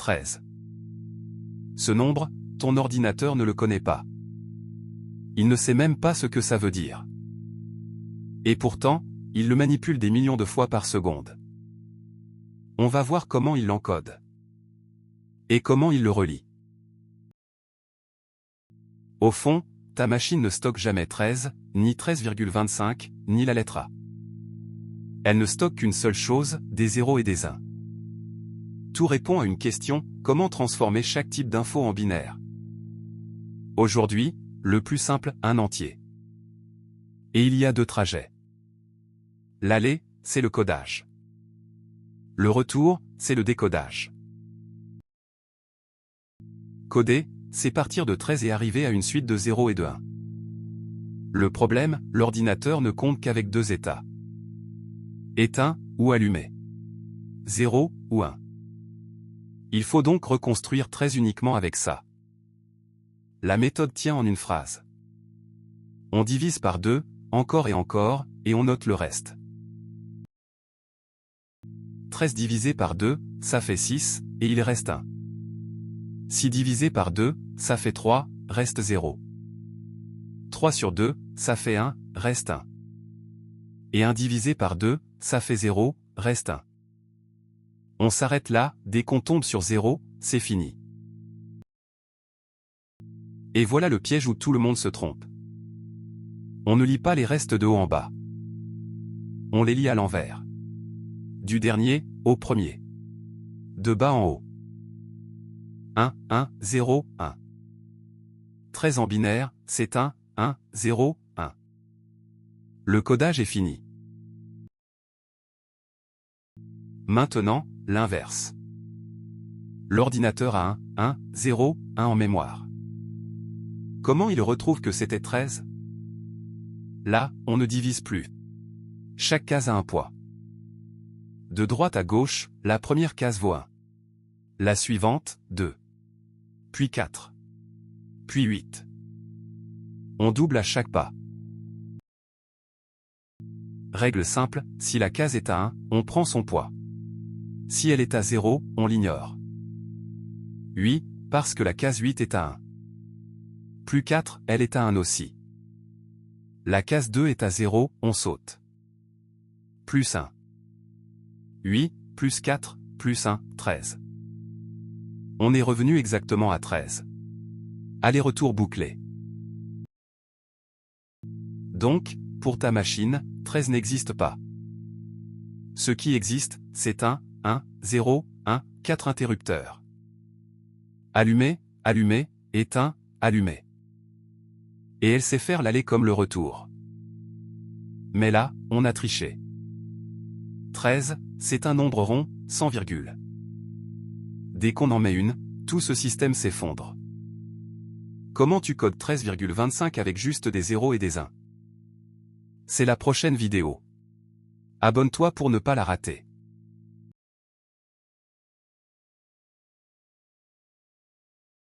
13. Ce nombre, ton ordinateur ne le connaît pas. Il ne sait même pas ce que ça veut dire. Et pourtant, il le manipule des millions de fois par seconde. On va voir comment il l'encode. Et comment il le relie. Au fond, ta machine ne stocke jamais 13, ni 13,25, ni la lettre A. Elle ne stocke qu'une seule chose, des 0 et des 1. Tout répond à une question, comment transformer chaque type d'info en binaire. Aujourd'hui, le plus simple, un entier. Et il y a deux trajets. L'aller, c'est le codage. Le retour, c'est le décodage. Coder, c'est partir de 13 et arriver à une suite de 0 et de 1. Le problème, l'ordinateur ne compte qu'avec deux états. Éteint ou allumé. 0 ou 1. Il faut donc reconstruire 13 uniquement avec ça. La méthode tient en une phrase. On divise par 2, encore et on note le reste. 13 divisé par 2, ça fait 6, et il reste 1. 6 divisé par 2, ça fait 3, reste 0. 3 sur 2, ça fait 1, reste 1. Et 1 divisé par 2, ça fait 0, reste 1. On s'arrête là, dès qu'on tombe sur 0, c'est fini. Et voilà le piège où tout le monde se trompe. On ne lit pas les restes de haut en bas. On les lit à l'envers. Du dernier, au premier. De bas en haut. 1, 1, 0, 1. 13 en binaire, c'est 1, 1, 0, 1. Le codage est fini. Maintenant, l'inverse. L'ordinateur a 1, 1, 0, 1 en mémoire. Comment il retrouve que c'était 13? Là, on ne divise plus. Chaque case a un poids. De droite à gauche, la première case vaut 1. La suivante, 2. Puis 4. Puis 8. On double à chaque pas. Règle simple, si la case est à 1, on prend son poids. Si elle est à 0, on l'ignore. Oui, parce que la case 8 est à 1. Plus 4, elle est à 1 aussi. La case 2 est à 0, on saute. Plus 1. 8, plus 4, plus 1, 13. On est revenu exactement à 13. Aller-retour bouclé. Donc, pour ta machine, 13 n'existe pas. Ce qui existe, c'est 1, 1, 0, 1, 4 interrupteurs. Allumé, allumé, éteint, allumé. Et elle sait faire l'aller comme le retour. Mais là, on a triché. 13, c'est un nombre rond, sans virgule. Dès qu'on en met une, tout ce système s'effondre. Comment tu codes 13,25 avec juste des 0 et des 1? C'est la prochaine vidéo. Abonne-toi pour ne pas la rater.